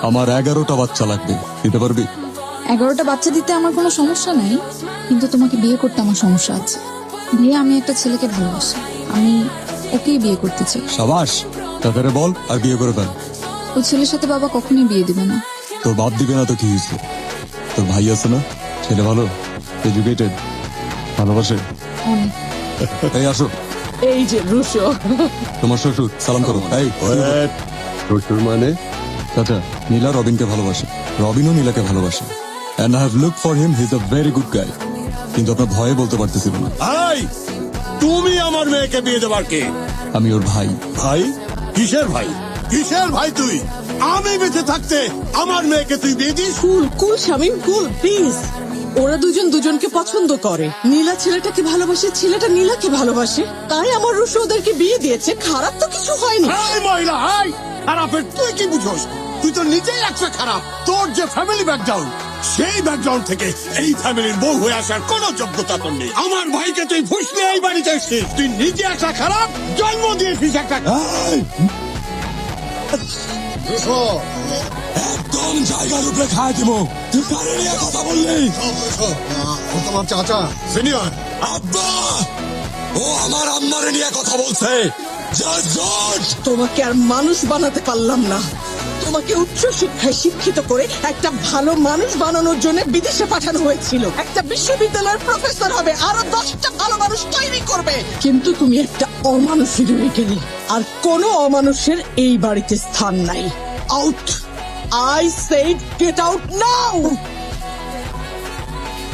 আমার 11টা বাচ্চা লাগবে, দিতে পারবি? 11টা বাচ্চা দিতে আমার কোনো সমস্যা নাই, কিন্তু তোমাকে বিয়ে করতে আমার সমস্যা আছে। বিয়ে, আমি একটা ছেলেকে ভালোবাসি, আমি ওকেই বিয়ে করতে চাই। সাবাস, তাড়াতাড়ি বল আর বিয়ে করে ফেল। ওই ছেলের সাথে বাবা কখনোই বিয়ে দিবে না। তোর বাপ দিবে না তো কি হয়েছে? তোর ভাই আছে না? ছেলে ভালো, এডুকেটেড, ভালোবাসে। অনেক। এই আসো, এই যে রুশো। তোমার শ্বশুর, সালাম করো। এই শ্বশুর মানে? চাচা, নীলা রবিনকে ভালোবাসে, রবিনও নীলাকে ভালোবাসে। And I have looked for him, he's a very good guy. কিন্তু আপনার ভয়ে বলতে পারতেছিল না। এই, তুমি আমার মেয়েকে বিয়ে দেবার কে? আমি ওর ভাই। ভাই? কিসের ভাই? কিসের ভাই তুই? আমি বেঁচে থাকতে আমার মেয়েকে তুই বিয়ে this? Cool cool Shamim, cool please. ওরা দুজন দুজনকে পছন্দ করে। নীলা ছেলেটাকে ভালোবাসে, ছেলেটা নীলাকে ভালোবাসে, তাই আমার রুশো ওদেরকে বিয়ে দিয়েছে। খারাপ তো কিছু হয়নি। এই মহিলা, এই খারাপের তুই কি বুঝোস? তুই তো নিজেই একটা খারাপ। তোর যে ফ্যামিলি ব্যাকগ্রাউন্ড, সেই ব্যাকগ্রাউন্ড থেকে এই ফ্যামিলির বউ হয়ে আসার কোন যোগ্যতা তোর নেই। আমার ভাইকে তুই ফুসলে এই বাড়িতে এসছিস। তুই নিজে একটা খারাপ, জন্ম দিয়েছিস একটা। একদম জায়গার উপরে খায় দিব। তুই কারে নিয়ে কথা বললি? ও তোমার চাচা, সিনিয়র। আব্বা, ও আমার আম্মারে নিয়ে কথা বলছে। তোমাকে আর মানুষ বানাতে পারলাম না। তোমাকে উচ্চ শিক্ষায় শিক্ষিত করে একটা ভালো মানুষ বানানোর জন্য বিদেশে পাঠানো হয়েছিল। একটা বিশ্ববিদ্যালয়ের প্রফেসর হবে, আরো 10টা ভালো মানুষ তৈরি করবে। কিন্তু তুমি একটা অমানুষের হয়ে গেলে। আর কোন অমানুষের এই বাড়িতে স্থান নাই। Out, I said get out now.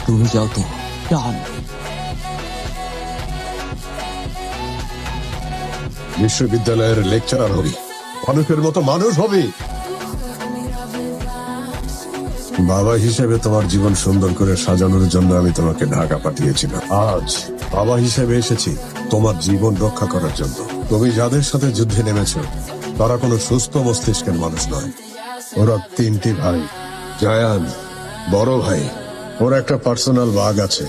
তুমি যাও তো। ডান। বিশ্ববিদ্যালয়ের লেকচারার হবি, মানুষের মতো মানুষ হবি। বাবা হিসেবে তোমার জীবন সুন্দর করে সাজানোর জন্য আমি তোমাকে ঢাকা পাঠিয়েছিলাম। আজ বাবা হিসেবে এসেছি তোমার জীবন রক্ষা করার জন্য। তুমি যাদের সাথে যুদ্ধে নেমেছো তারা কোনো সুস্থ মস্তিষ্কের মানুষ নয়। ওরা 3টি ভাই। জায়ান বড় ভাই, ওর একটা পার্সোনাল বাঘ আছে।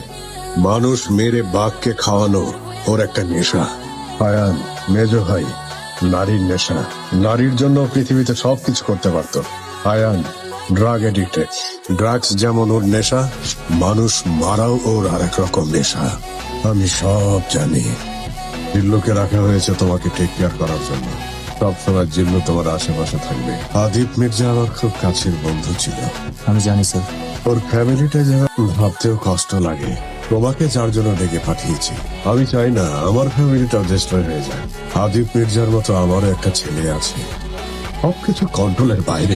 মানুষ মেরে বাঘকে খাওয়ানো ওর একটা নেশা। আয়ান মেজ ভাই, নারীর নেশা। নারীর জন্য পৃথিবীতে সবকিছু করতে পারতো। Ayaan drug addicted. ড্রাগস যেমন ওর নেশা, মানুষ মারাও ওর আরেক রকম নেশা। আমি সব জানি। জিল্লুকে রাখা হয়েছে তোমাকে টেক কেয়ার করার জন্য। সবসময় জিল্লু তোমার আশেপাশে থাকবে। আদিপ মির্জা আমার খুব কাছের বন্ধু ছিল। আমি জানি স্যার। ওর ফ্যামিলিটা যেন ভাবতেও কষ্ট লাগে। তোমাকে যার জন্য ডেকে পাঠিয়েছি। আমি চাই না আমার ফ্যামিলিটা ডিস্ট্রয় হয়ে যায়। আদিপ মির্জার মতো আমারও একটা ছেলে আছে, সবকিছু কন্ট্রোলের বাইরে।